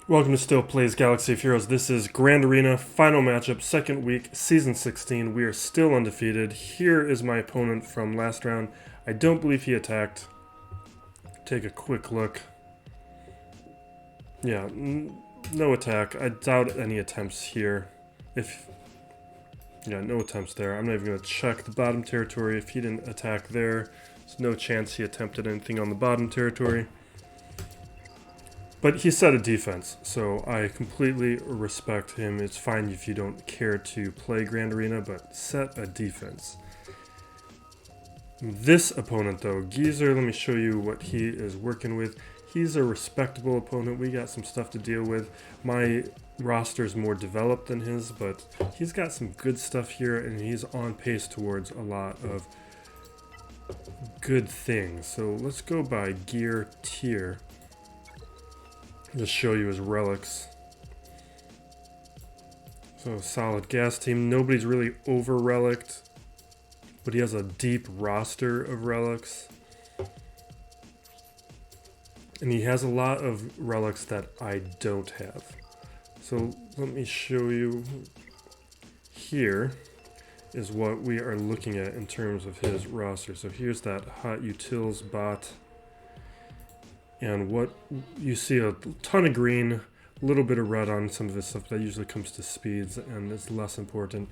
Welcome to Still Plays Galaxy of Heroes. This is Grand Arena, final matchup, second week, Season 16. We are still undefeated. Here is my opponent from last round. I don't believe he attacked. Take a quick look. Yeah, no attack. I doubt any attempts here. Yeah, no attempts there. I'm not even going to check the bottom territory. If he didn't attack there, there's no chance he attempted anything on the bottom territory. But he set a defense, so I completely respect him. It's fine if you don't care to play Grand Arena, but set a defense. This opponent, though, Geezer, let me show you what he is working with. He's a respectable opponent. We got some stuff to deal with. My roster's more developed than his, but he's got some good stuff here, and he's on pace towards a lot of good things. So let's go by gear tier. Just show you his relics. So solid gas team. Nobody's really over relicked, but he has a deep roster of relics. And he has a lot of relics that I don't have. So let me show you. Here is what we are looking at in terms of his roster. So here's that hot utils bot. And what you see, a ton of green, a little bit of red on some of this stuff. That usually comes to speeds and it's less important.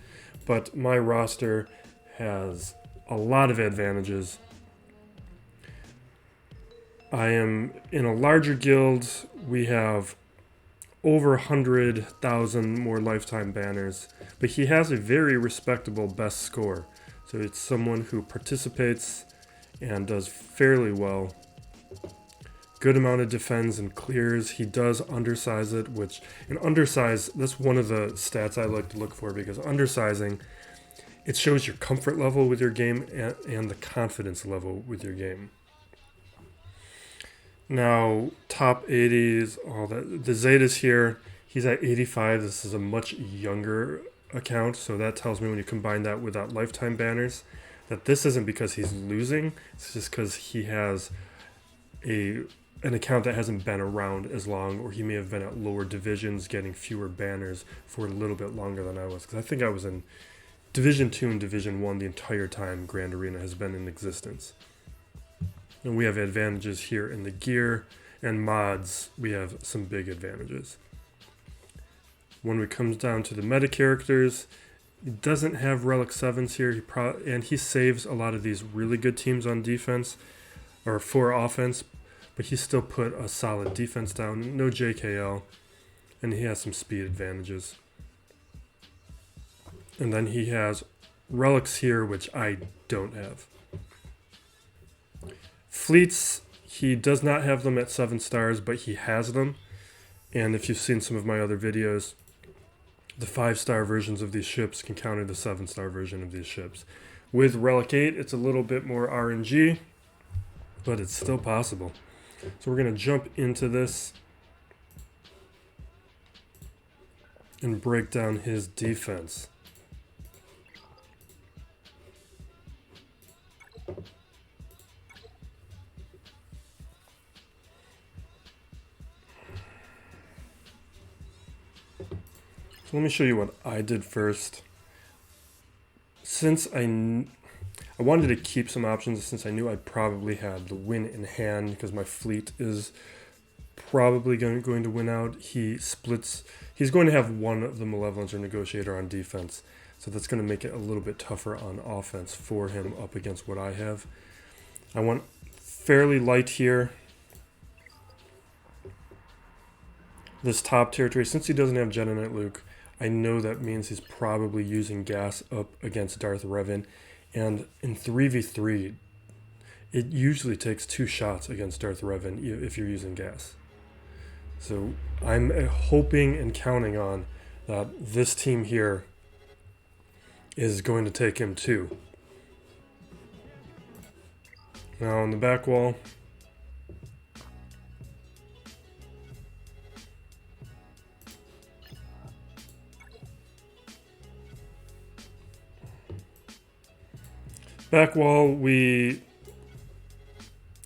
But my roster has a lot of advantages. I am in a larger guild. We have over 100,000 more lifetime banners. But he has a very respectable best score. So it's someone who participates and does fairly well. Good amount of defends and clears. He does undersize it, which in undersize, that's one of the stats I like to look for, because undersizing, it shows your comfort level with your game and the confidence level with your game. Now, top 80s, all that. The Zetas here, he's at 85. This is a much younger account, so that tells me when you combine that with that lifetime banners, that this isn't because he's losing, it's just because he has an account that hasn't been around as long, or he may have been at lower divisions getting fewer banners for a little bit longer than I was. Because I think I was in Division 2 and Division 1 the entire time Grand Arena has been in existence. And we have advantages here in the gear and mods. We have some big advantages. When it comes down to the meta characters, he doesn't have Relic 7s here, and he saves a lot of these really good teams on defense, or for offense, but he still put a solid defense down. No JKL, and he has some speed advantages. And then he has relics here, which I don't have. Fleets, he does not have them at 7 stars, but he has them. And if you've seen some of my other videos, the 5-star versions of these ships can counter the 7-star version of these ships. With Relic 8, it's a little bit more RNG, but it's still possible. So we're going to jump into this and break down his defense. So let me show you what I did first. Since I wanted to keep some options, since I knew I probably had the win in hand, because my fleet is probably going to win out. He's going to have one of the Malevolence or Negotiator on defense, so that's going to make it a little bit tougher on offense for him up against what I have. I went fairly light here. This top territory, since he doesn't have Jedi Knight Luke, I know that means he's probably using gas up against Darth Revan. And in 3v3, it usually takes 2 shots against Darth Revan if you're using gas. So I'm hoping and counting on that this team here is going to take him too. Now on the back wall,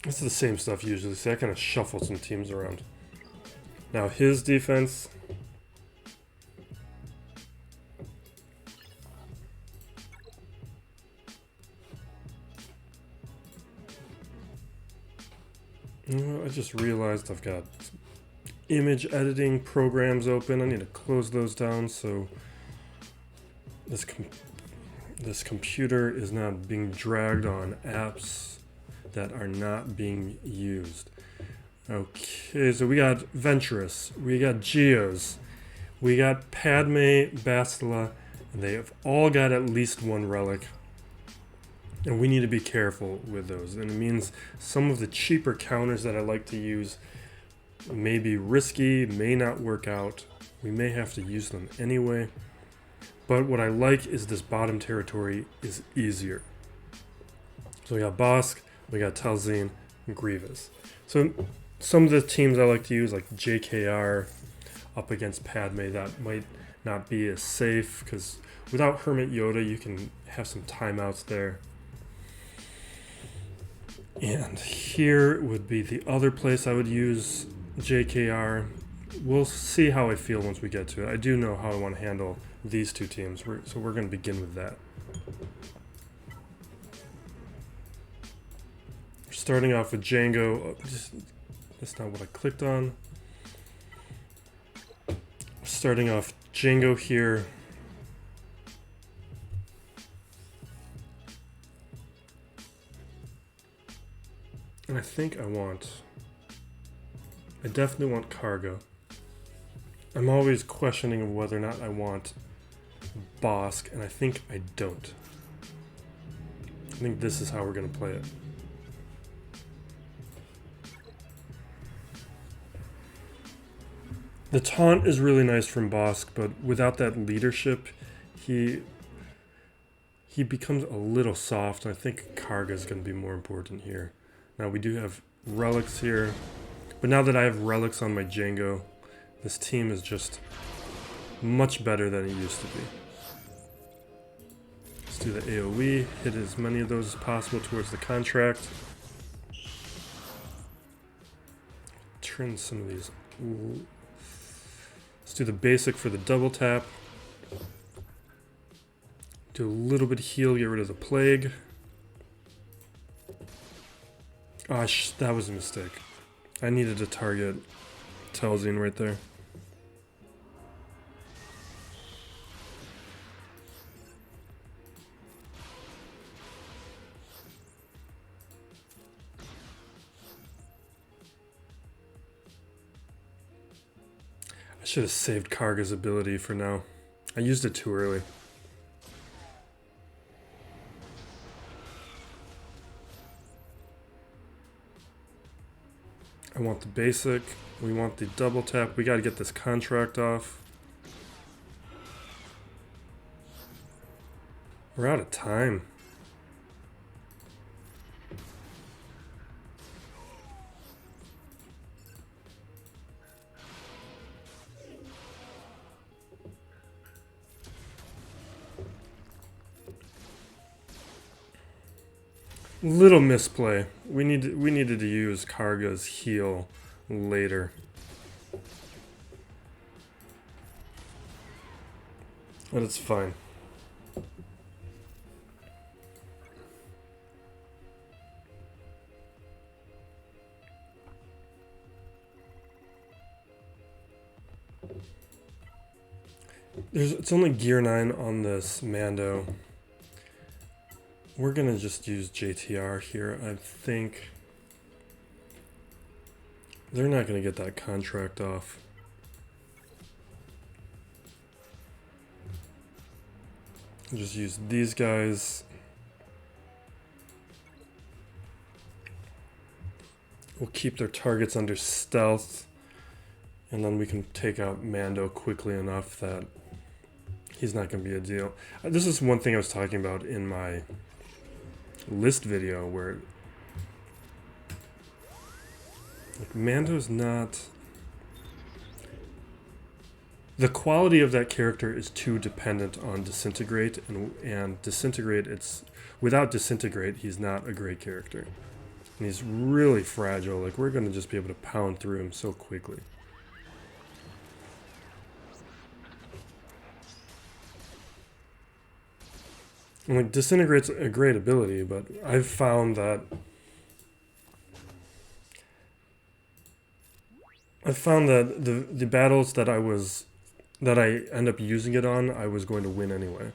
this is the same stuff usually, so I kind of shuffle some teams around. Now his defense. I just realized I've got image editing programs open. I need to close those down so this computer is not being dragged on apps that are not being used. Okay, so we got Ventress, we got Geos, we got Padme, Bastila, and they have all got at least one relic. And we need to be careful with those. And it means some of the cheaper counters that I like to use may be risky, may not work out. We may have to use them anyway. But what I like is this bottom territory is easier. So we got Bast, we got Talzin, and Grievous. So some of the teams I like to use, like JKR up against Padme, that might not be as safe because without Hermit Yoda, you can have some timeouts there. And here would be the other place I would use JKR. We'll see how I feel once we get to it. I do know how I want to handle these two teams, so we're going to begin with that. We're starting off with Jango. That's not what I clicked on. Starting off Jango here. And I think I definitely want cargo. I'm always questioning whether or not I want Bosk, and I think I don't. I think this is how we're going to play it. The taunt is really nice from Bosk, but without that leadership, he becomes a little soft, and I think Karga is going to be more important here. Now we do have relics here, but now that I have relics on my Jango, this team is just much better than it used to be. Let's do the AoE, hit as many of those as possible towards the contract. Turn some of these. Let's do the basic for the double tap. Do a little bit of heal, get rid of the plague. Gosh, that was a mistake. I needed to target Talzin right there. I should have saved Karga's ability for now. I used it too early. I want the basic, we want the double tap, we gotta get this contract off. We're out of time. Little misplay. We needed to use Karga's heal later. But it's fine. It's only gear 9 on this Mando. We're gonna just use JTR here. I think they're not gonna get that contract off. I'll just use these guys. We'll keep their targets under stealth, and then we can take out Mando quickly enough that he's not gonna be a deal. This is one thing I was talking about in my list video where like Mando's not, the quality of that character is too dependent on disintegrate, and disintegrate, it's without disintegrate he's not a great character, and he's really fragile. Like we're gonna just be able to pound through him so quickly. And like Disintegrate's a great ability, but I've found that the battles that I end up using it on, I was going to win anyway.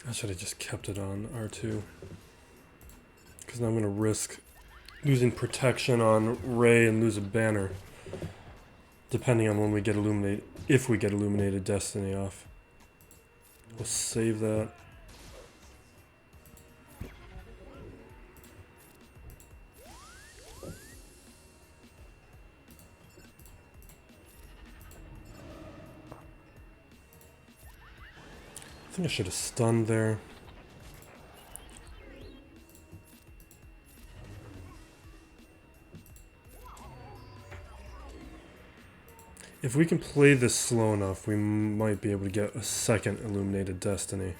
I should have just kept it on R2. Because now I'm going to risk losing protection on Rey and lose a banner. Depending on when we get Illuminated, if we get Illuminated Destiny off. We'll save that. I think I should have stunned there. If we can play this slow enough, we might be able to get a second Illuminated Destiny.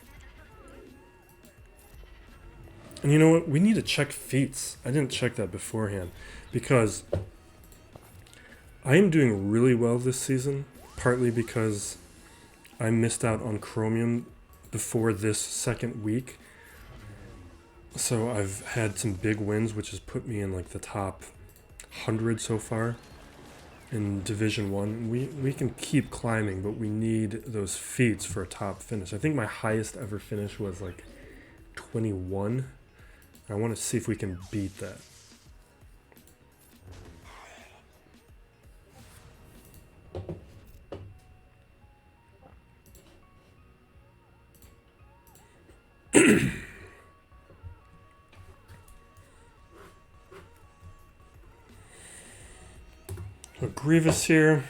And you know what? We need to check feats. I didn't check that beforehand. Because I am doing really well this season. Partly because I missed out on Chromium before this second week. So I've had some big wins, which has put me in like the top 100 so far. In Division 1, we can keep climbing, but we need those feats for a top finish. I think my highest ever finish was like 21. I want to see if we can beat that. So Grievous here.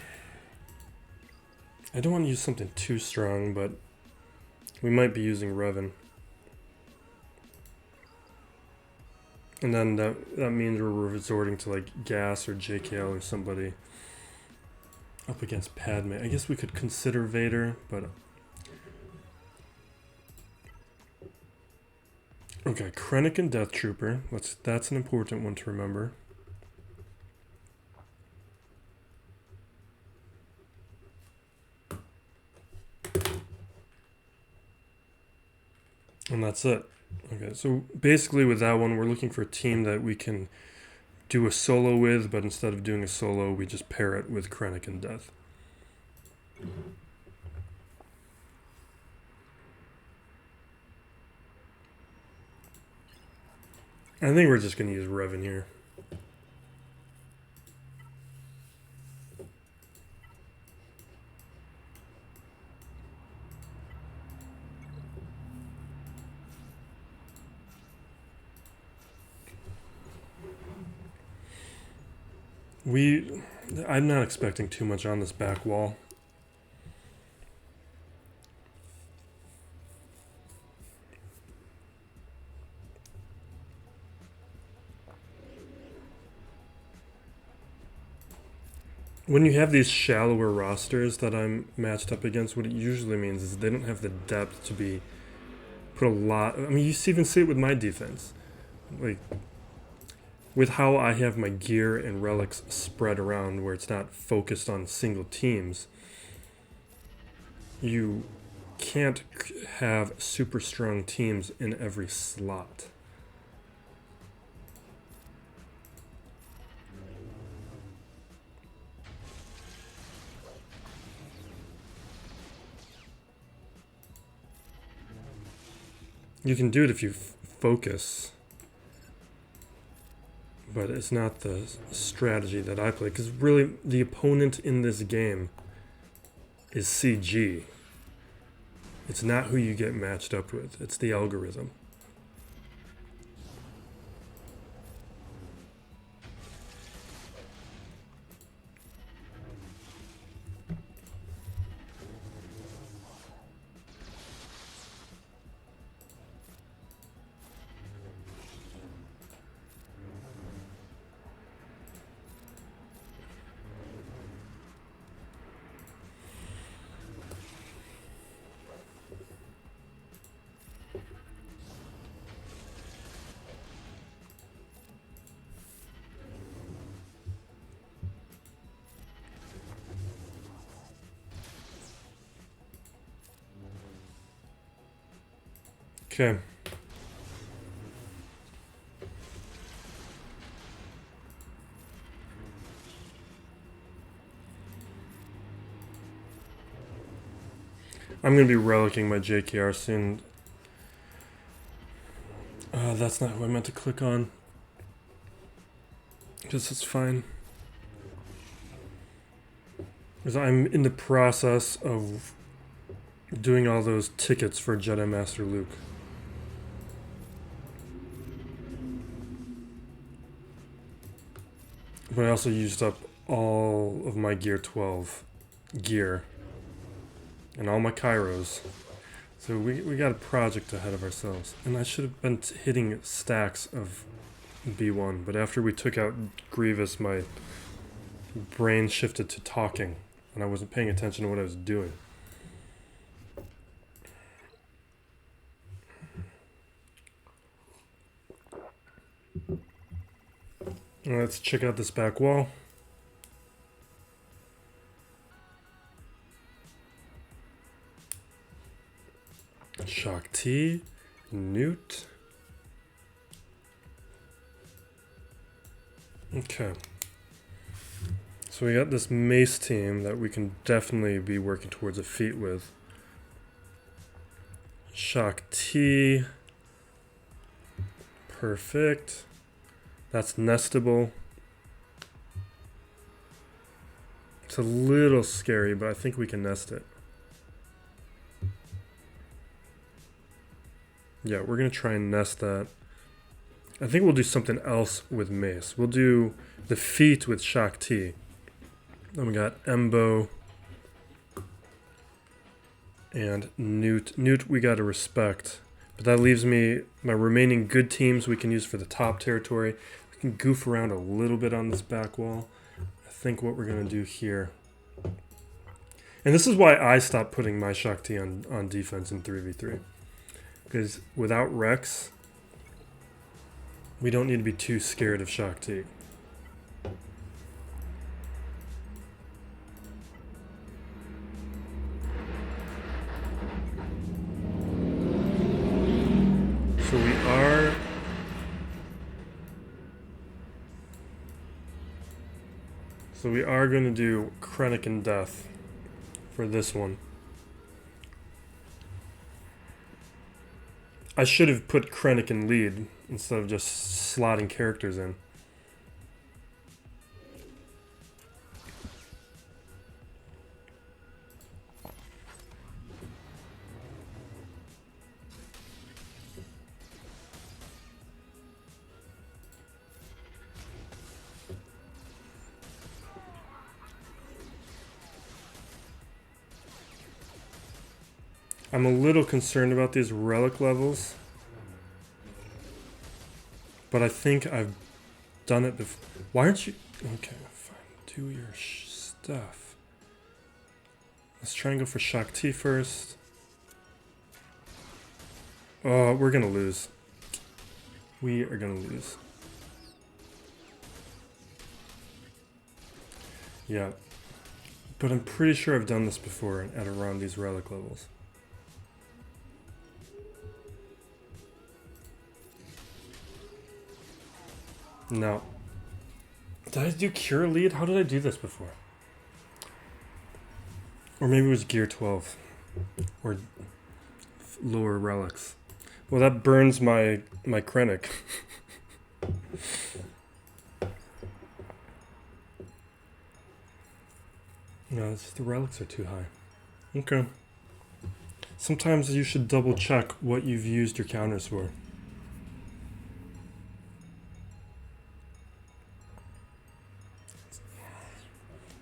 I don't want to use something too strong, but we might be using Revan. And then that means we're resorting to like Gas or JKL or somebody up against Padme. I guess we could consider Vader, but... Okay, Krennic and Death Trooper. That's an important one to remember. And that's it. Okay, so basically with that one, we're looking for a team that we can do a solo with, but instead of doing a solo, we just pair it with Krennic and Death. I think we're just going to use Revan here. I'm not expecting too much on this back wall. When you have these shallower rosters that I'm matched up against, what it usually means is they don't have the depth to be put a lot. I mean, you even see it with my defense. Like, with how I have my gear and relics spread around where it's not focused on single teams, you can't have super strong teams in every slot. You can do it if you focus, but it's not the strategy that I play, because really the opponent in this game is CG. It's not who you get matched up with, it's the algorithm. Okay. I'm going to be relicking my JKR soon. That's not who I meant to click on. Because it's fine. Because I'm in the process of doing all those tickets for Jedi Master Luke. But I also used up all of my Gear 12 gear. And all my Kairos. So we got a project ahead of ourselves. And I should have been hitting stacks of B1. But after we took out Grievous, my brain shifted to talking. And I wasn't paying attention to what I was doing. Let's check out this back wall. Shaak T, Nute. Okay. So we got this Mace team that we can definitely be working towards a feat with. Shaak T. Perfect. That's nestable. It's a little scary, but I think we can nest it. Yeah, we're going to try and nest that. I think we'll do something else with Mace. We'll do the feat with Shaak T. Then we got Embo and Nute. Nute we got to respect. But that leaves me my remaining good teams we can use for the top territory. We can goof around a little bit on this back wall. I think what we're going to do here. And this is why I stopped putting my Shaak T on defense in 3v3. Because without Rex, we don't need to be too scared of Shaak T. So we are going to do Krennic and Death for this one. I should have put Krennic in lead instead of just slotting characters in. I'm a little concerned about these relic levels, but I think I've done it before. Why aren't you... Okay, fine. Do your stuff. Let's try and go for Shaak T first. Oh, we're going to lose. We are going to lose. Yeah. But I'm pretty sure I've done this before at around these relic levels. No. Did I do Cure Lead? How did I do this before? Or maybe it was Gear 12. Or lower relics. Well, that burns my Krennic. No, it's just the relics are too high. Okay. Sometimes you should double check what you've used your counters for.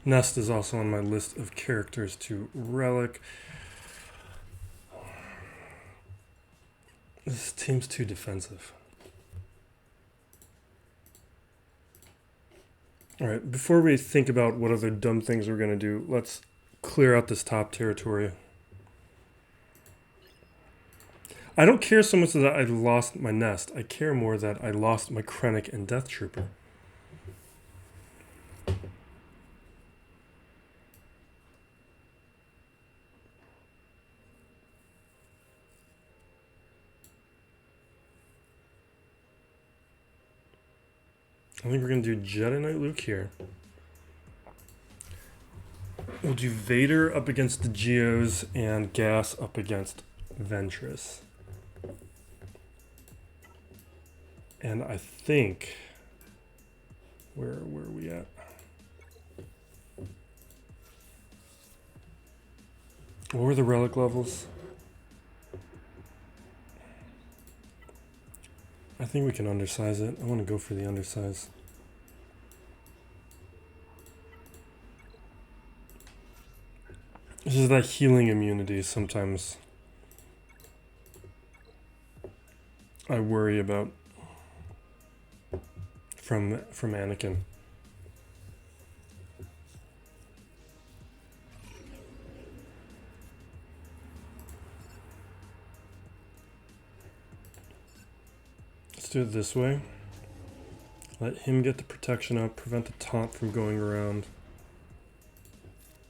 Nest is also on my list of characters to relic. This team's too defensive. Alright, before we think about what other dumb things we're going to do, let's clear out this top territory. I don't care so much that I lost my Nest. I care more that I lost my Krennic and Death Trooper. I think we're going to do Jedi Knight Luke here. We'll do Vader up against the Geos and Gas up against Ventress. And I think... Where are we at? What were the relic levels? I think we can undersize it. I want to go for the undersize. This is that healing immunity sometimes I worry about from Anakin. Let's do it this way. Let him get the protection up, prevent the taunt from going around.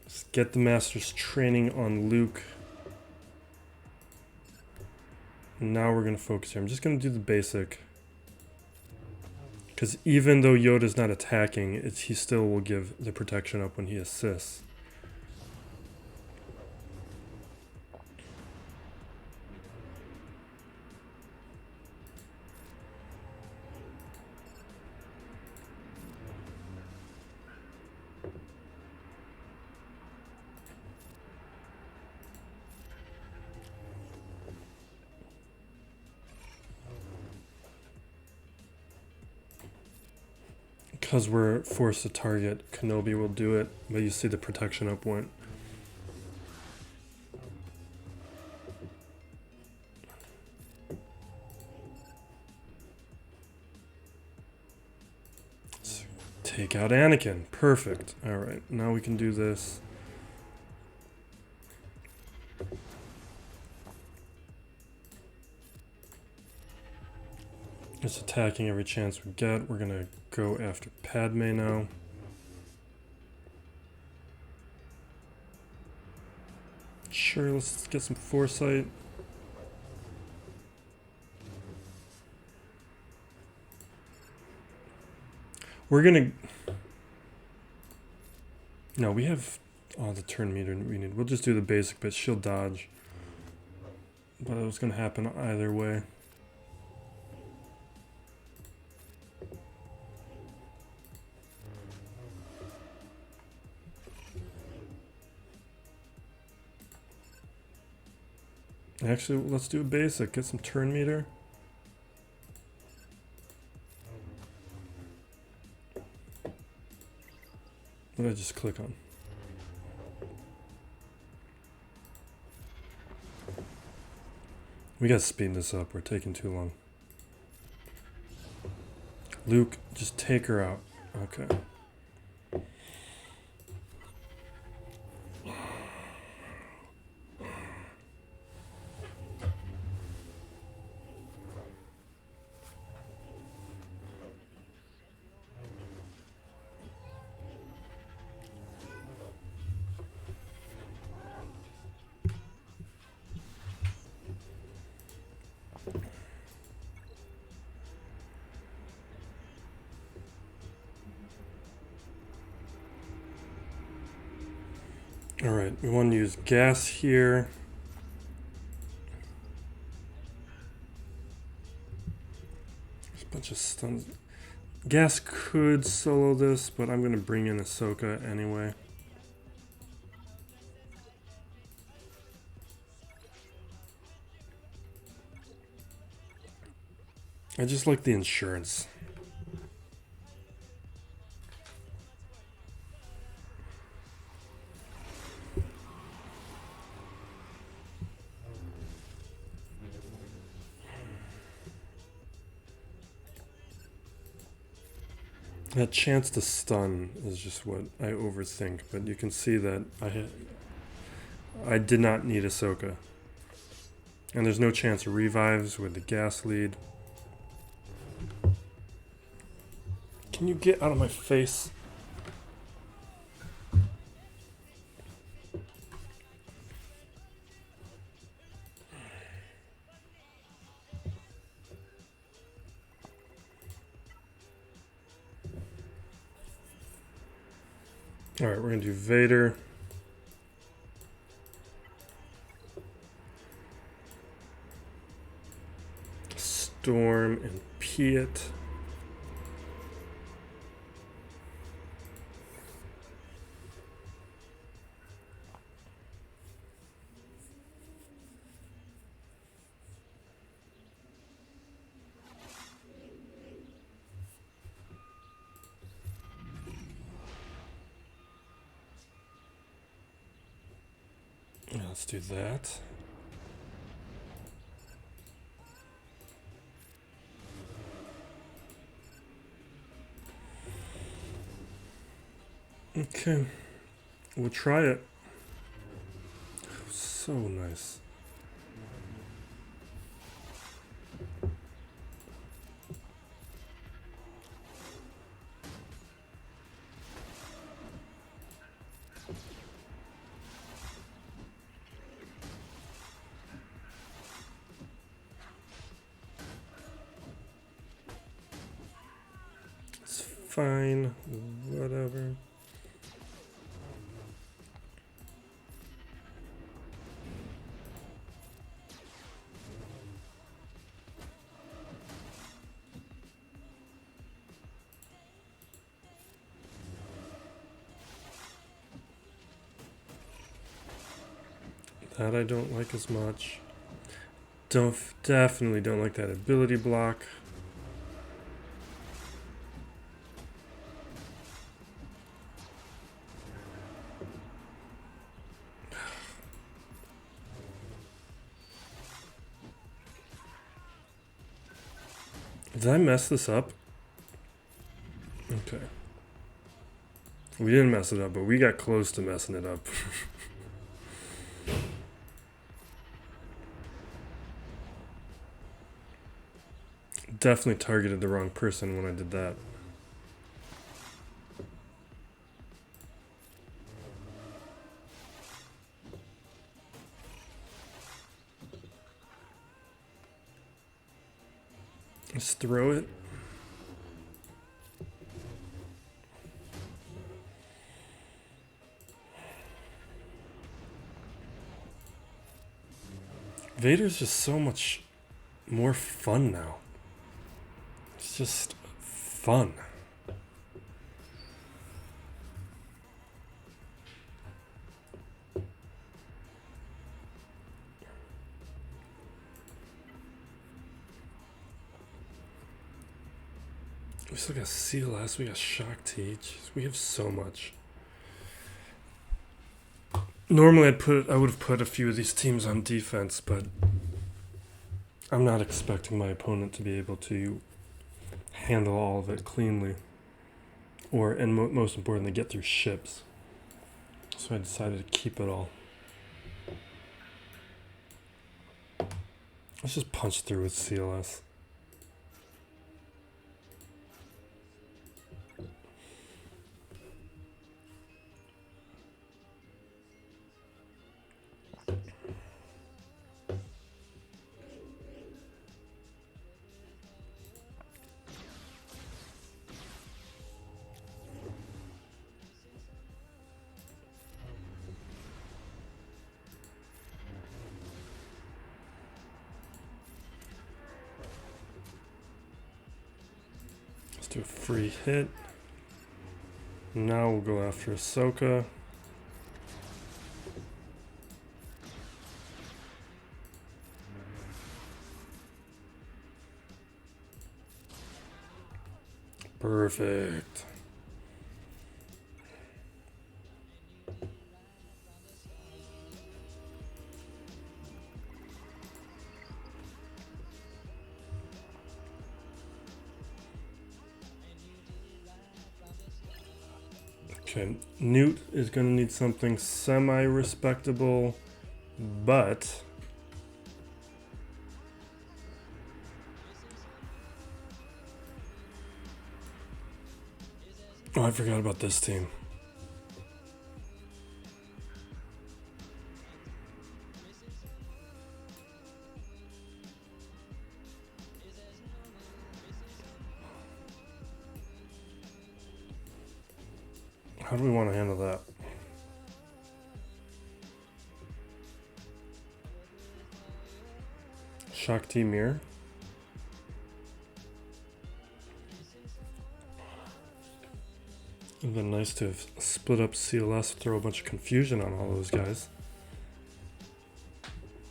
Let's get the Master's training on Luke. Now we're going to focus here. I'm just going to do the basic. Because even though Yoda's not attacking, he still will give the protection up when he assists. Because we're forced to target, Kenobi will do it, but you see the protection up went. Let's take out Anakin. Perfect. Alright, now we can do this. Just attacking every chance we get. We're gonna go after Padme now. Sure, let's get some foresight. We're gonna... No, we have all the turn meter we need. We'll just do the basic bit. She'll dodge. But it was gonna happen either way. Actually, let's do a basic. Get some turn meter. What did I just click on? We gotta speed this up. We're taking too long. Luke, just take her out. Okay. Alright, we want to use gas here. There's a bunch of stuns. Gas could solo this, but I'm going to bring in Ahsoka anyway. I just like the insurance. That chance to stun is just what I overthink, but you can see that I did not need Ahsoka. And there's no chance of revives with the gas lead. Can you get out of my face? Alright, we're going to do Vader. Storm and Piett. Let's do that. Okay, we'll try it. So nice. It's fine, whatever. That I don't like as much. Definitely don't like that ability block. Did I mess this up? Okay. We didn't mess it up, but we got close to messing it up. Definitely targeted the wrong person when I did that. Let's throw it. Vader's just so much more fun now. It's just fun. We still got CLS, we got Shaak T. Jeez, we have so much. Normally I would have put a few of these teams on defense, but I'm not expecting my opponent to be able to handle all of it cleanly, and most importantly, get through ships. So I decided to keep it all. Let's just punch through with CLS. Do a free hit. Now we'll go after Ahsoka. Perfect. Okay, Nute is going to need something semi-respectable, but oh, I forgot about this team. How do we want to handle that? Shaak mirror. It'd been nice to have split up CLS, throw a bunch of confusion on all those guys.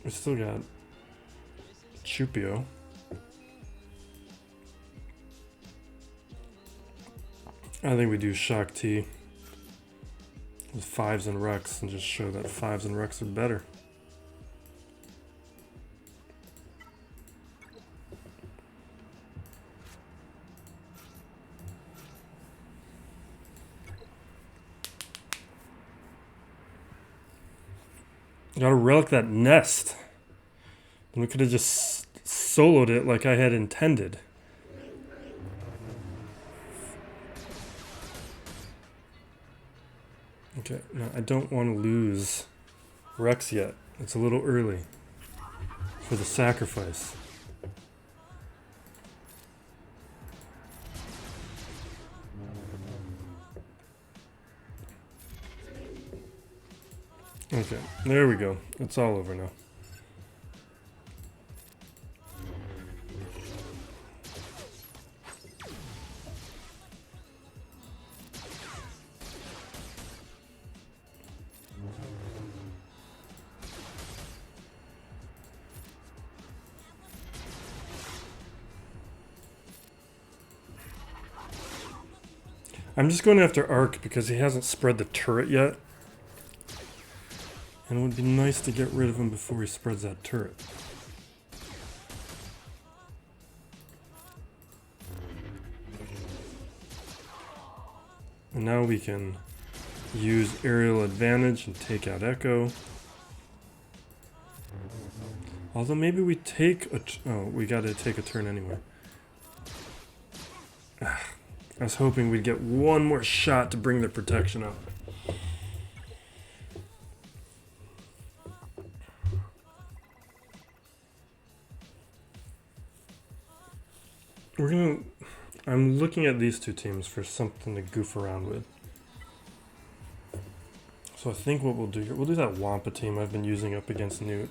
We still got Chewpio. I think we do Shaak with 5s and Rex and just show that 5s and Rex are better. Gotta relic that nest. And we could have just soloed it like I had intended. Okay, now I don't want to lose Rex yet. It's a little early for the sacrifice. Okay, there we go. It's all over now. I'm just going after Arc because he hasn't spread the turret yet. And it would be nice to get rid of him before he spreads that turret. And now we can use aerial advantage and take out Echo. Although maybe we take a... oh, we gotta take a turn anyway. I was hoping we'd get one more shot to bring the protection up. I'm looking at these two teams for something to goof around with. So I think what we'll do here, we'll do that Wampa team I've been using up against Nute.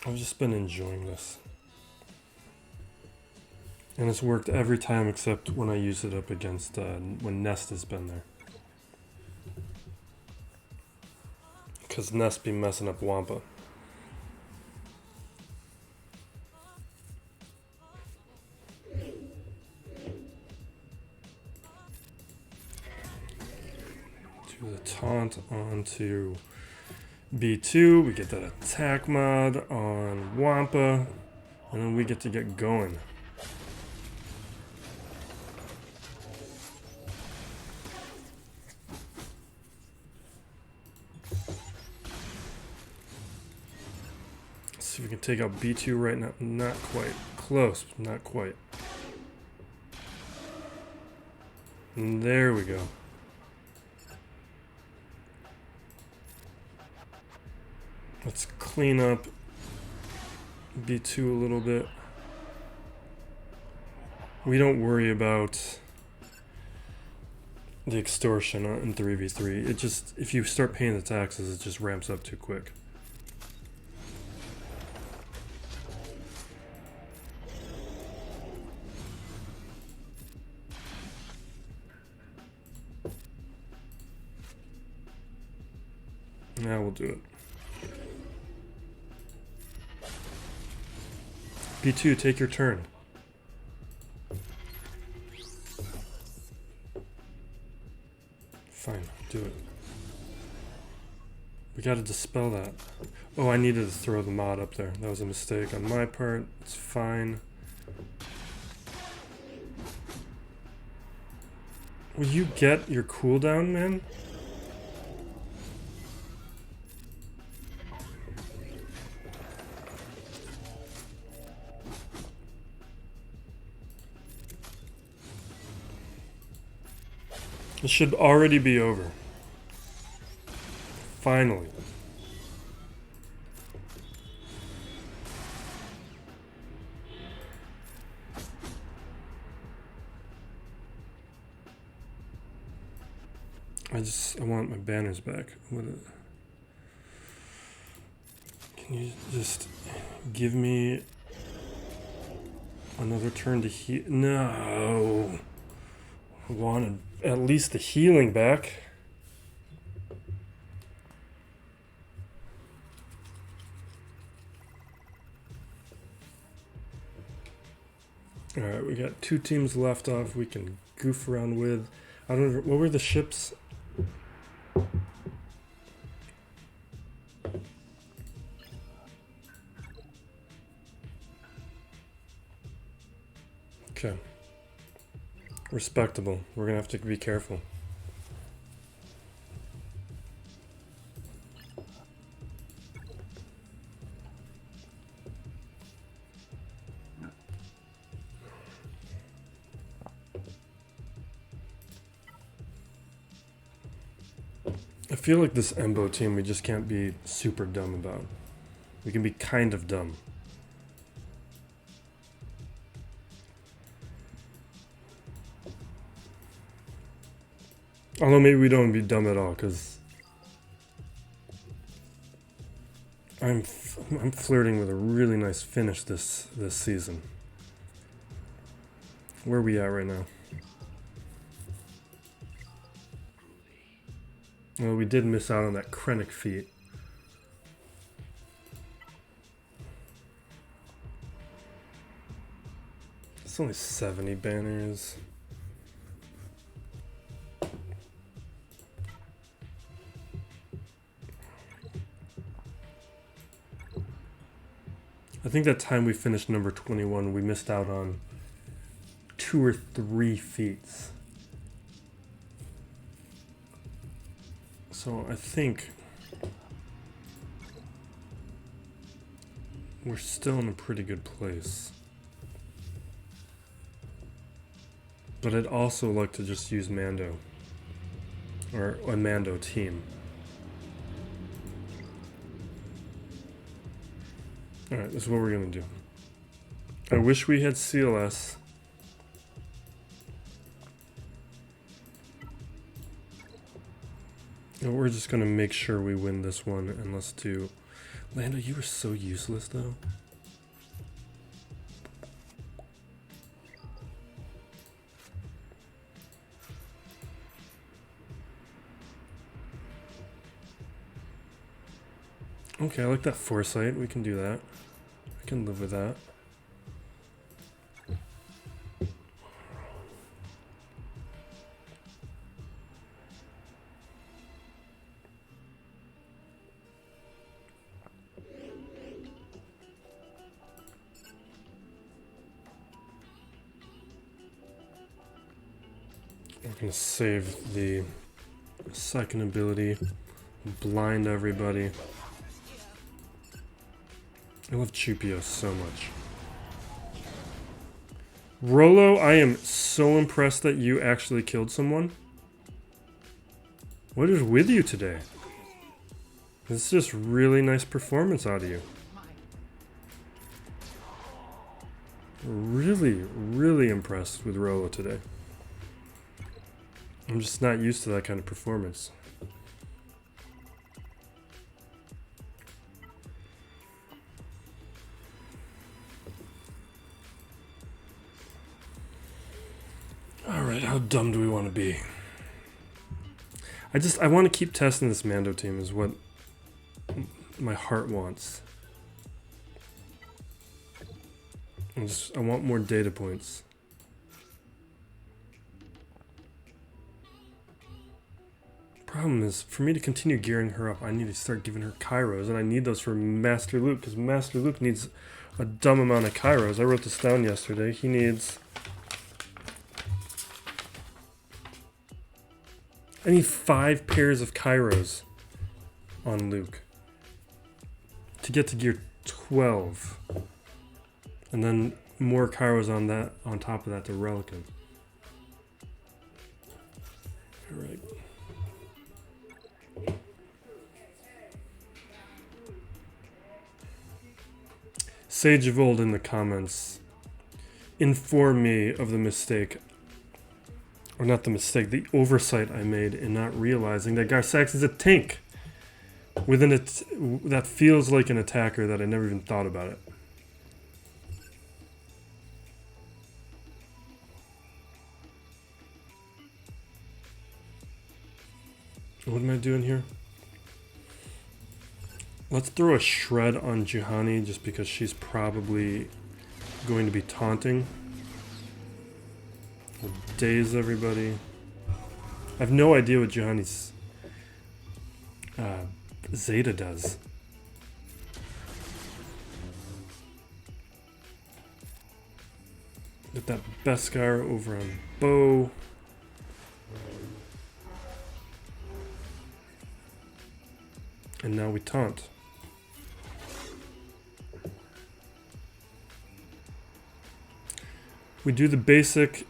I've just been enjoying this. And it's worked every time except when I use it up against, when Nest has been there. Because Nest be messing up Wampa. Do the taunt onto B2. We get that attack mod on Wampa. And then we get to get going. See if we can take out B2 right now. Not quite. Close, but not quite. And there we go. Let's clean up B2 a little bit. We don't worry about the extortion in 3v3. It just, if you start paying the taxes, it just ramps up too quick. Now we'll do it. B2, take your turn. Fine, do it. We gotta dispel that. Oh, I needed to throw the mod up there. That was a mistake on my part. It's fine. Will you get your cooldown, man? It should already be over. Finally. I want my banners back. Can you just give me another turn to heal? No. I wanted at least the healing back. Alright, we got 2 teams left off we can goof around with. I don't know, what were the ships? Okay. Respectable. We're gonna have to be careful. I feel like this Embo team we just can't be super dumb about. We can be kind of dumb. Although maybe we don't be dumb at all, because I'm flirting with a really nice finish this season. Where are we at right now? Well, we did miss out on that Krennic feat. It's only 70 banners. I think that time we finished number 21, we missed out on 2 or 3 feats. So I think we're still in a pretty good place. But I'd also like to just use Mando. Or a Mando team. Alright, this is what we're gonna do. I wish we had CLS. And we're just gonna make sure we win this one, and let's do... Lando, you were so useless though. Okay, I like that foresight. We can do that. I can live with that. I'm gonna save the second ability, blind everybody. I love Chewpio so much. Rolo, I am so impressed that you actually killed someone. What is with you today? It's just really nice performance out of you. Really, really impressed with Rolo today. I'm just not used to that kind of performance. Alright, how dumb do we want to be? I want to keep testing this Mando team is what my heart wants. I want more data points. Problem is, for me to continue gearing her up, I need to start giving her Kairos, and I need those for Master Luke, because Master Luke needs a dumb amount of Kairos. I wrote this down yesterday. He needs... I need 5 pairs of Kairos on Luke to get to gear 12. And then more Kairos on that, on top of that to relic him. Alright. Sage of Old in the comments, inform me of the mistake or not the mistake, the oversight I made in not realizing that Garsax is a tank within it that feels like an attacker that I never even thought about it. What am I doing here? Let's throw a shred on Juhani just because she's probably going to be taunting. We'll daze everybody. I have no idea what Juhani's Zeta does. Get that Beskar over on Bo. And now we taunt. We do the basic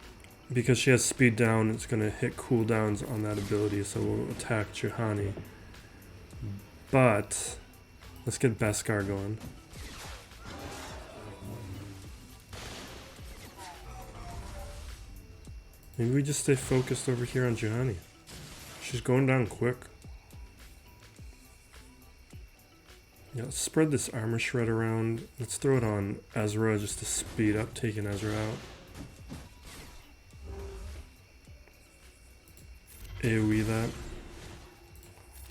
because she has speed down. It's going to hit cooldowns on that ability, so we'll attack Juhani. But let's get Beskar going. Maybe we just stay focused over here on Juhani. She's going down quick. Yeah, let's spread this armor shred around. Let's throw it on Ezra just to speed up taking Ezra out. AoE that.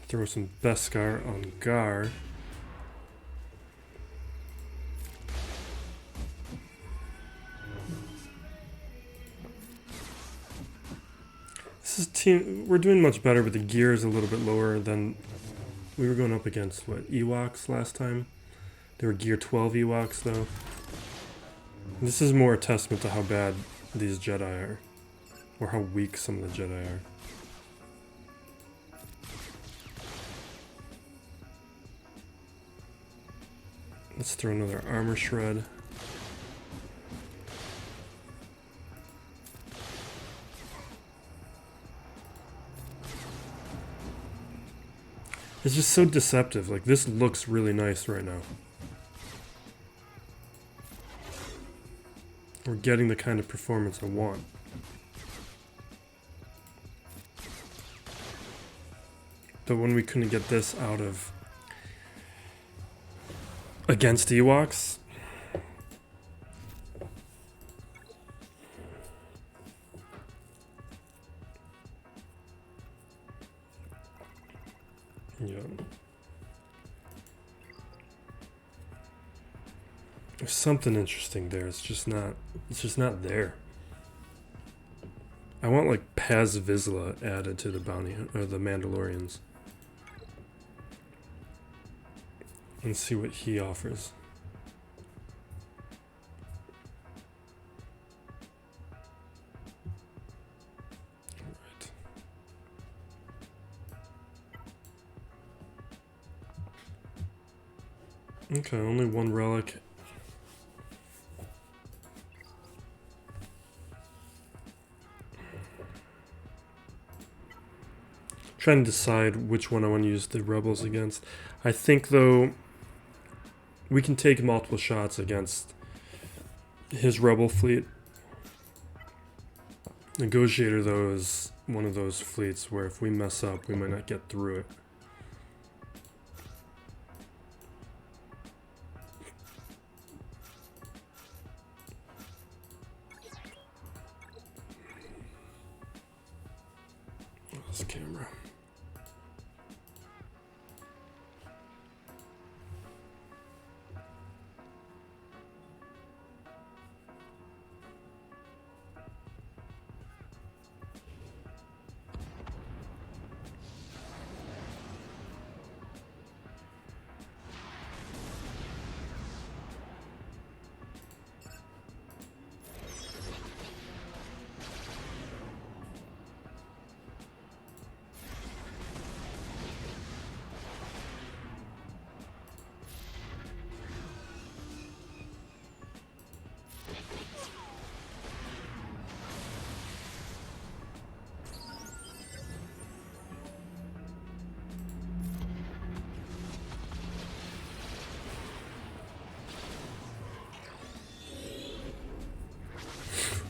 Throw some Beskar on Gar. This is team. We're doing much better, but the gear is a little bit lower than we were going up against. What, Ewoks last time? They were gear 12 Ewoks though. This is more a testament to how bad these Jedi are, or how weak some of the Jedi are. Let's throw another armor shred. It's just so deceptive. Like, this looks really nice right now. We're getting the kind of performance I want. But when we couldn't get this out of against Ewoks, yeah, there's something interesting there. It's just not there. I want like Paz Vizsla added to the bounty or the Mandalorians. And see what he offers. Alright. Okay, only one relic. Trying to decide which one I want to use the rebels against. I think though we can take multiple shots against his rebel fleet. Negotiator though is one of those fleets where if we mess up we might not get through it. This camera.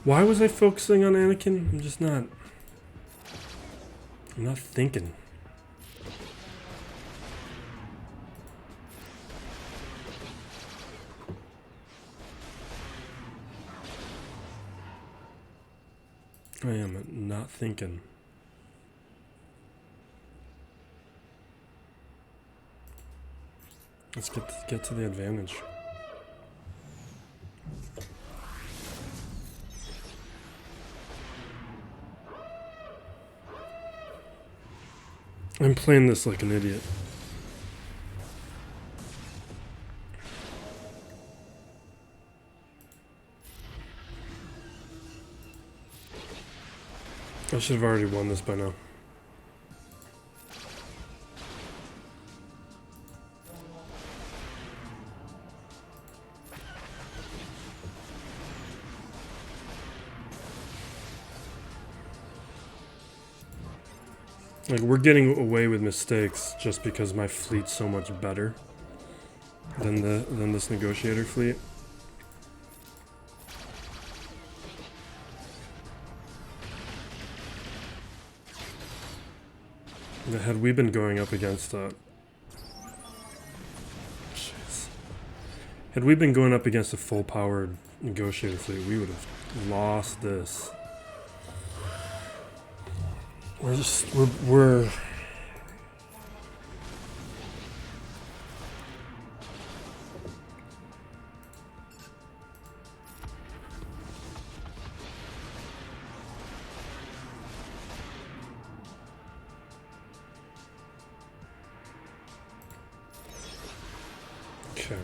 Why was I focusing on Anakin? I'm just not. I'm not thinking. I am not thinking. Let's get to the advantage. I'm playing this like an idiot. I should have already won this by now. Like, we're getting away with mistakes just because my fleet's so much better than this negotiator fleet. Had we been going up against had we been going up against a full-powered negotiator fleet, we would have lost this. We're okay.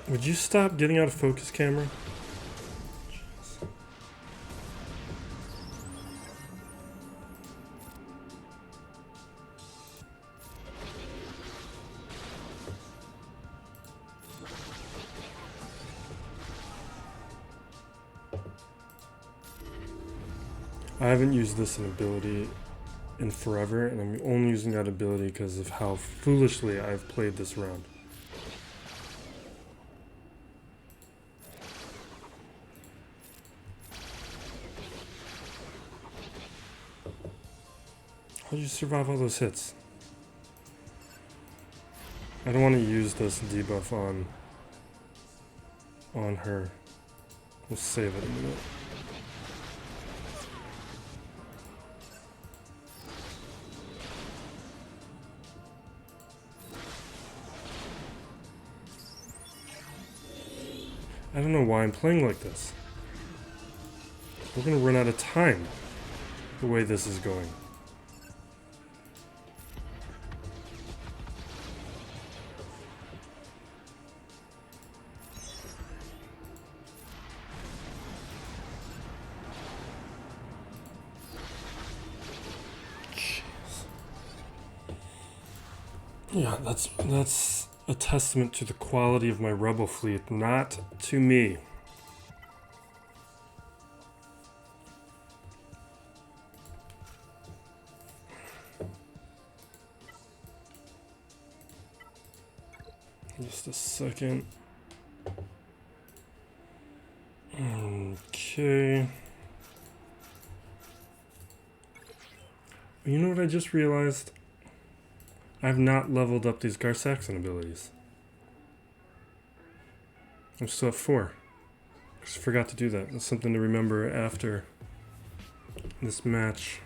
Would you stop getting out of focus, camera? Jeez. I haven't used this ability in forever, and I'm only using that ability because of how foolishly I've played this round. How'd you survive all those hits? I don't want to use this debuff on her. We'll save it a minute. I don't know why I'm playing like this. We're gonna run out of time the way this is going. Yeah, that's a testament to the quality of my rebel fleet, not to me. Just a second. Okay. You know what I just realized? I've not leveled up these Saxon abilities. I'm still at 4. Just forgot to do that. That's something to remember after this match.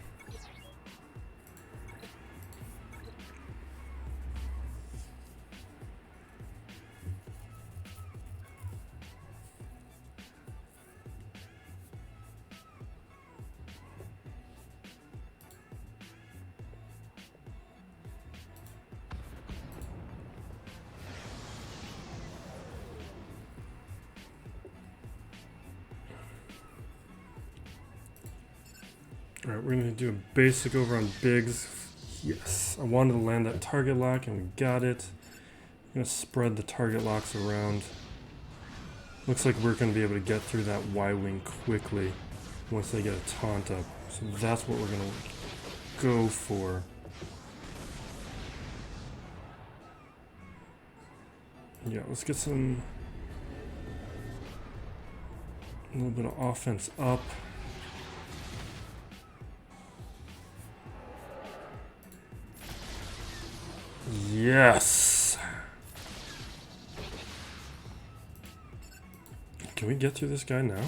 Alright, we're gonna do a basic over on Biggs. Yes, I wanted to land that target lock and we got it. I'm gonna spread the target locks around. Looks like we're gonna be able to get through that Y-wing quickly once they get a taunt up. So that's what we're gonna go for. Yeah, let's get a little bit of offense up. Yes! Can we get through this guy now?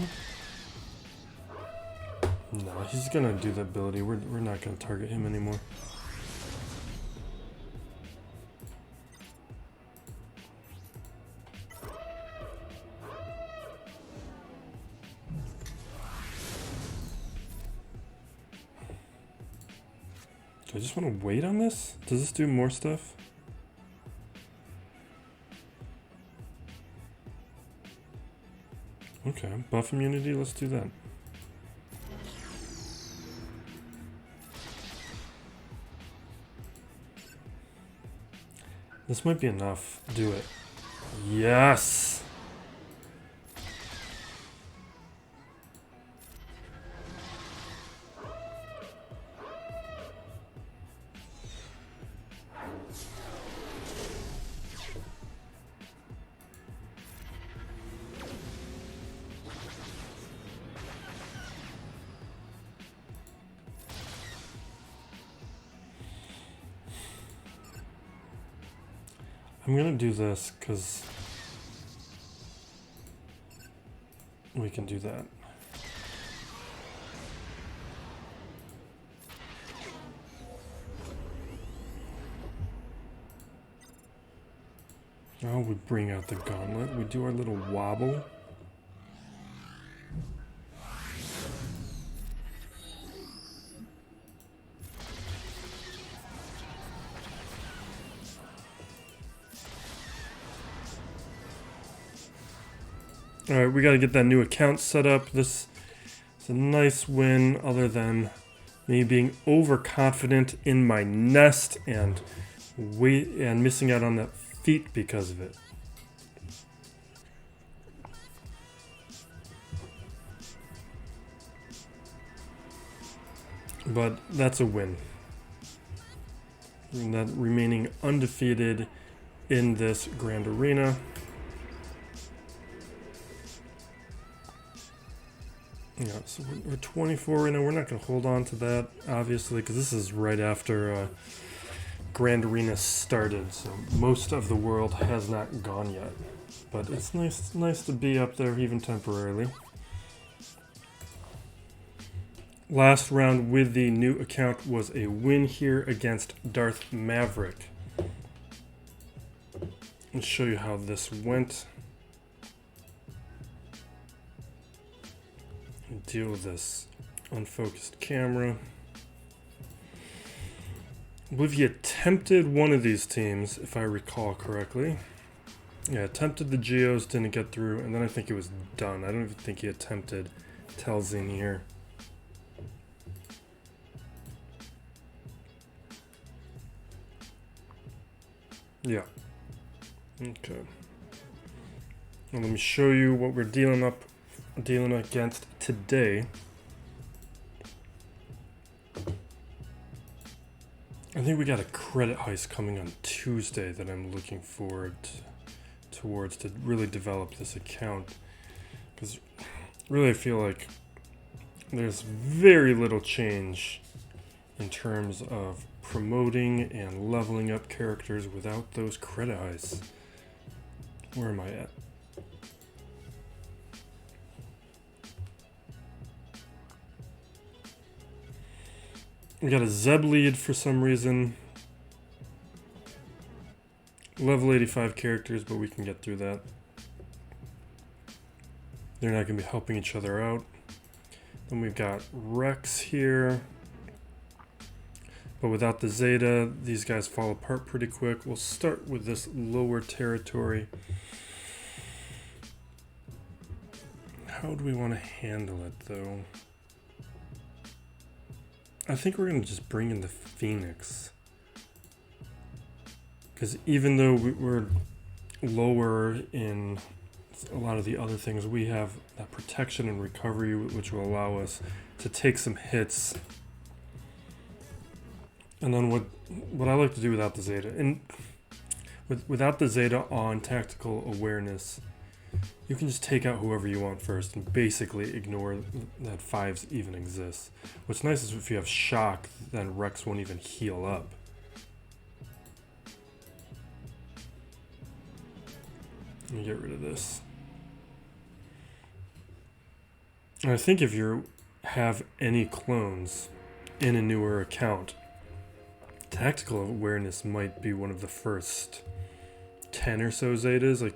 No, he's gonna do the ability. We're not gonna target him anymore. Do I just want to wait on this? Does this do more stuff? Okay, buff immunity, let's do that. This might be enough. Do it. Yes! I'm gonna do this because we can do that. Now we bring out the gauntlet. We do our little wobble. Alright, we gotta get that new account set up. This is a nice win, other than me being overconfident in my nest and missing out on that feat because of it. But that's a win. And that remaining undefeated in this Grand Arena. Yeah, so we're 24 right now. We're not going to hold on to that, obviously, because this is right after Grand Arena started, so most of the world has not gone yet. But it's nice to be up there, even temporarily. Last round with the new account was a win here against Darth Maverick. I'll show you how this went. Deal with this unfocused camera. I believe he attempted one of these teams, if I recall correctly. Yeah, attempted the Geos, didn't get through, and then I think he was done. I don't even think he attempted Talzin here. Yeah. Okay. Now let me show you what we're dealing against today. I think we got a credit heist coming on Tuesday that I'm looking forward towards to really develop this account, because really I feel like there's very little change in terms of promoting and leveling up characters without those credit heists. Where am I at? We got a Zeb lead for some reason. Level 85 characters, but we can get through that. They're not going to be helping each other out. Then we've got Rex here. But without the Zeta, these guys fall apart pretty quick. We'll start with this lower territory. How do we want to handle it, though? I think we're going to just bring in the Phoenix. Because even though we're lower in a lot of the other things, we have that protection and recovery, which will allow us to take some hits. And then what I like to do without the Zeta, and without the Zeta on tactical awareness, you can just take out whoever you want first and basically ignore that 5s even exists. What's nice is if you have Shaak, then Rex won't even heal up. Let me get rid of this. And I think if you have any clones in a newer account, tactical awareness might be one of the first 10 or so Zetas, like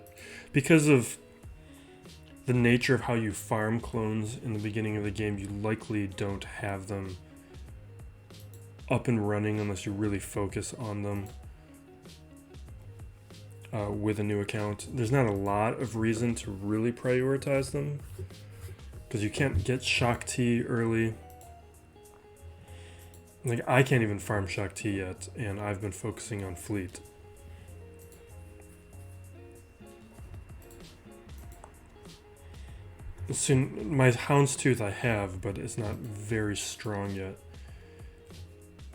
because of the nature of how you farm clones in the beginning of the game. You likely don't have them up and running unless you really focus on them with a new account. There's not a lot of reason to really prioritize them because you can't get Shaak T early. Like, I can't even farm Shaak T yet, and I've been focusing on Fleet. Soon, my Houndstooth I have, but it's not very strong yet.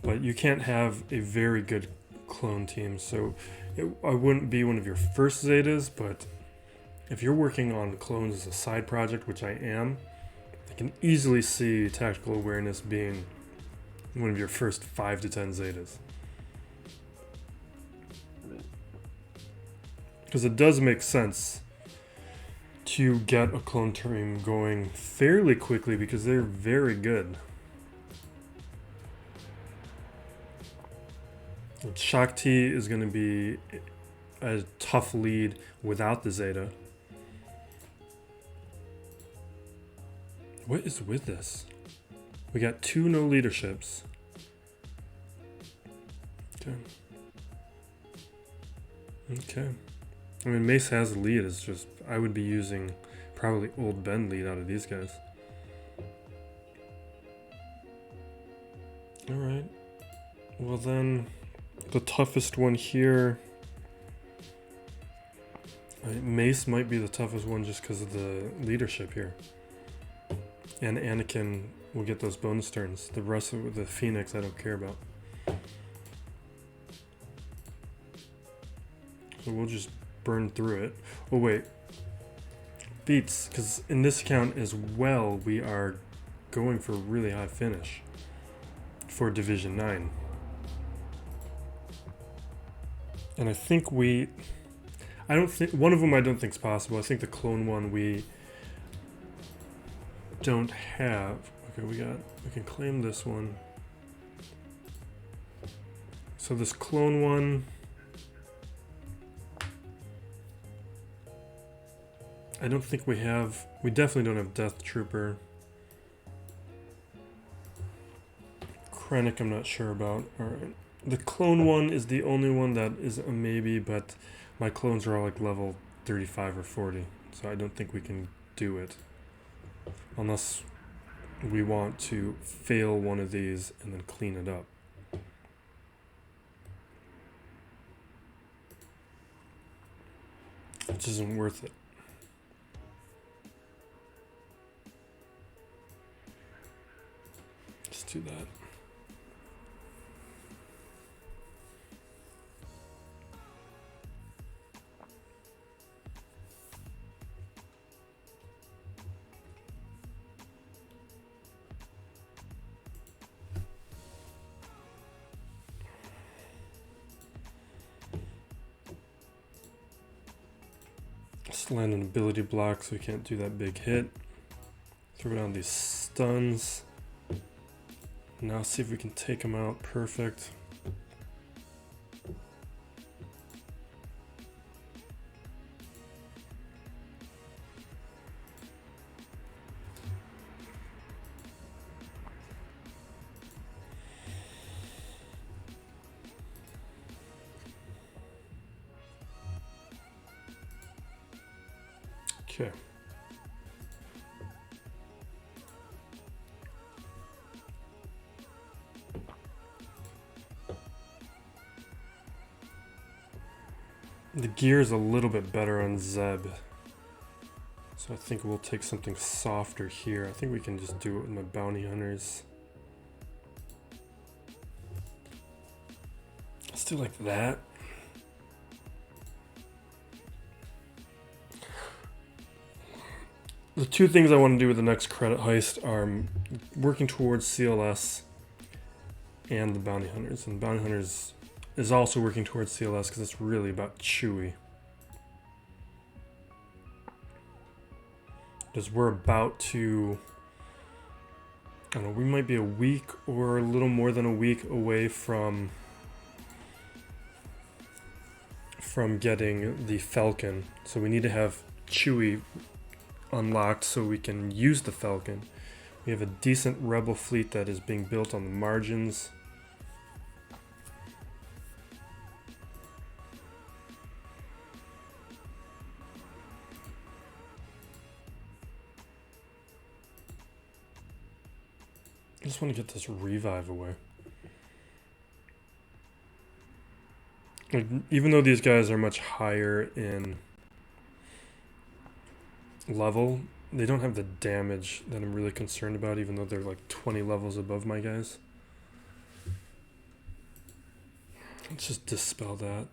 But you can't have a very good clone team, so I wouldn't be one of your first Zetas, but if you're working on clones as a side project, which I am, I can easily see tactical awareness being one of your first 5 to 10 Zetas. Because it does make sense to get a clone team going fairly quickly because they're very good. Shaak T is going to be a tough lead without the Zeta. What is with this? We got 2 no leaderships. Okay. I mean, Mace has a lead. It's just I would be using probably old Ben lead out of these guys. All right. Well then, the toughest one here. Mace might be the toughest one just because of the leadership here. And Anakin will get those bonus turns. The rest of the Phoenix I don't care about. So we'll just burn through it. Oh wait. Beats, because in this account as well, we are going for a really high finish for Division 9. And I think one of them I don't think is possible. I think the clone one we don't have. Okay, we can claim this one. So this clone one, I don't think we have. We definitely don't have Death Trooper. Krennic I'm not sure about. Alright. The clone one is the only one that is a maybe, but my clones are all like level 35 or 40. So I don't think we can do it. Unless we want to fail one of these and then clean it up. Which isn't worth it. Just do that. Just land an ability block so we can't do that big hit. Throw down these stuns. Now see if we can take him out. Perfect. Okay. The gear is a little bit better on Zeb. So I think we'll take something softer here. I think we can just do it with my bounty hunters. Let's do like that. The two things I want to do with the next credit heist are working towards CLS and the bounty hunters. And the bounty hunters is also working towards CLS because it's really about Chewie. Because we're about to, I don't know, we might be a week or a little more than a week away from getting the Falcon. So we need to have Chewie unlocked so we can use the Falcon. We have a decent rebel fleet that is being built on the margins. I just want to get this revive away. Like, even though these guys are much higher in level, they don't have the damage that I'm really concerned about, even though they're like 20 levels above my guys. Let's just dispel that.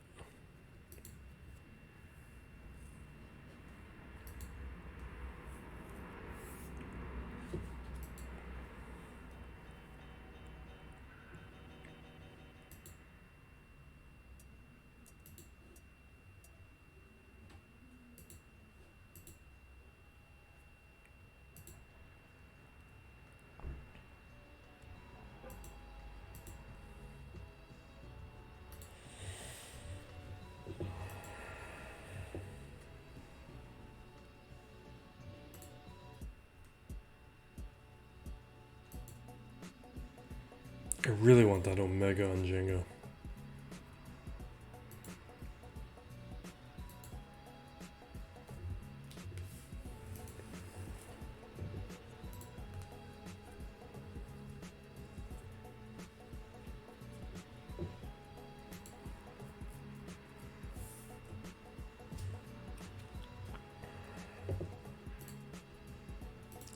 I really want that Omega on Jango.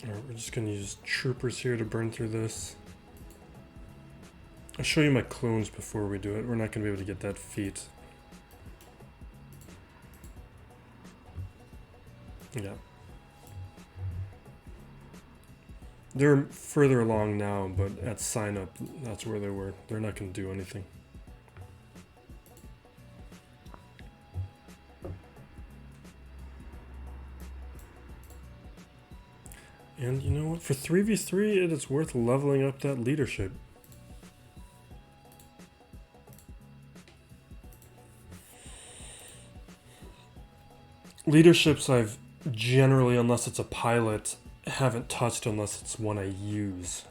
Alright, we're just gonna use troopers here to burn through this. I'll show you my clones before we do it. We're not going to be able to get that feat. Yeah. They're further along now, but at sign up, that's where they were. They're not going to do anything. And you know what? For 3v3, it is worth leveling up that leadership. Leaderships I've generally, unless it's a pilot, haven't touched unless it's one I use.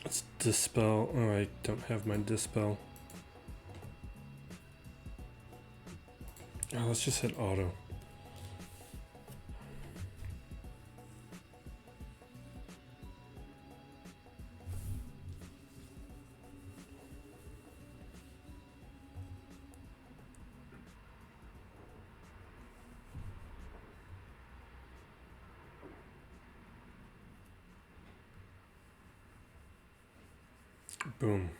Let's dispel. Oh, I don't have my dispel. Oh, let's just hit auto. Boom.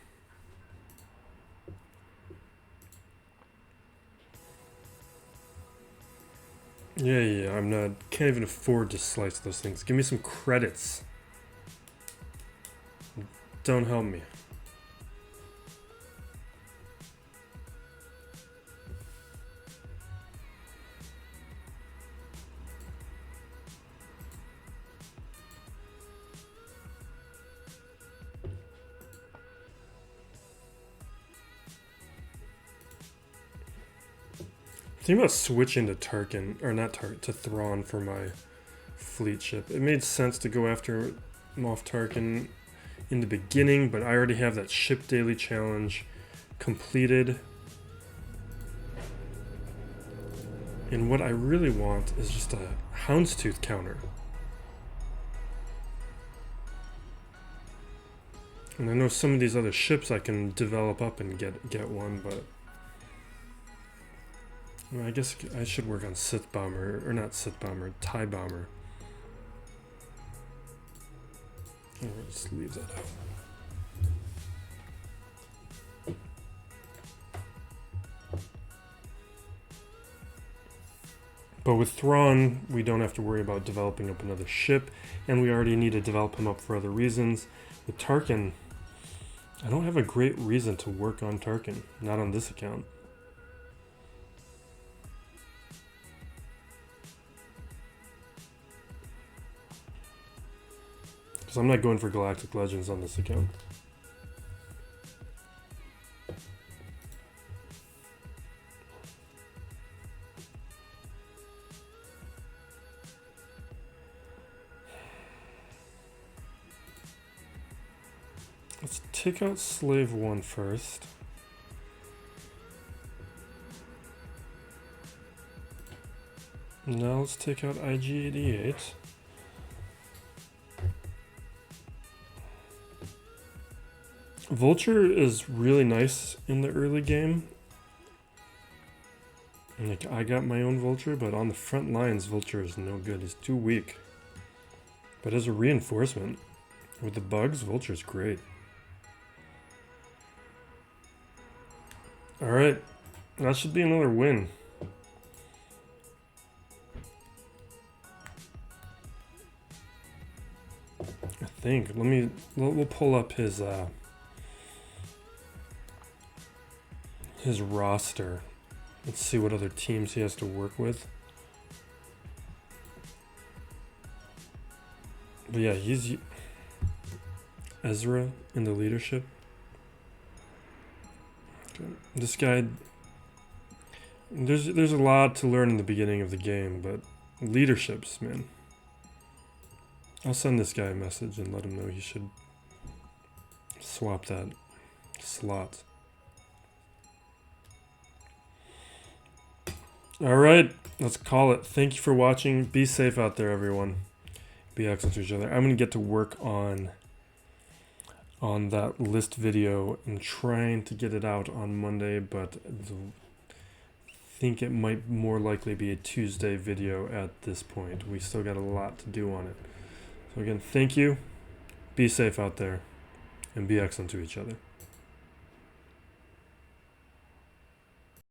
Yeah, I'm not, can't even afford to slice those things. Give me some credits. Don't help me. Think about switching to Tarkin, or not Tarkin, to Thrawn for my fleet ship. It made sense to go after Moff Tarkin in the beginning, but I already have that ship daily challenge completed. And what I really want is just a Houndstooth counter. And I know some of these other ships I can develop up and get one, but well, I guess I should work on Sith Bomber, or not Sith Bomber, TIE Bomber. I'll just leave that out. But with Thrawn, we don't have to worry about developing up another ship, and we already need to develop him up for other reasons. With Tarkin, I don't have a great reason to work on Tarkin, not on this account. Because I'm not going for Galactic Legends on this account. Let's take out Slave 1 first. Now let's take out IG-88. Vulture is really nice in the early game. Like, I got my own Vulture, but on the front lines, Vulture is no good. He's too weak. But as a reinforcement, with the bugs, Vulture's great. Alright, that should be another win. I think. We'll pull up his roster. Let's see what other teams he has to work with. But yeah, he's Ezra in the leadership. Okay. This guy, there's a lot to learn in the beginning of the game, but leaderships, man. I'll send this guy a message and let him know he should swap that slot. Alright, let's call it. Thank you for watching. Be safe out there, everyone. Be excellent to each other. I'm going to get to work on that list video and trying to get it out on Monday, but I think it might more likely be a Tuesday video at this point. We still got a lot to do on it. So again, thank you. Be safe out there and be excellent to each other.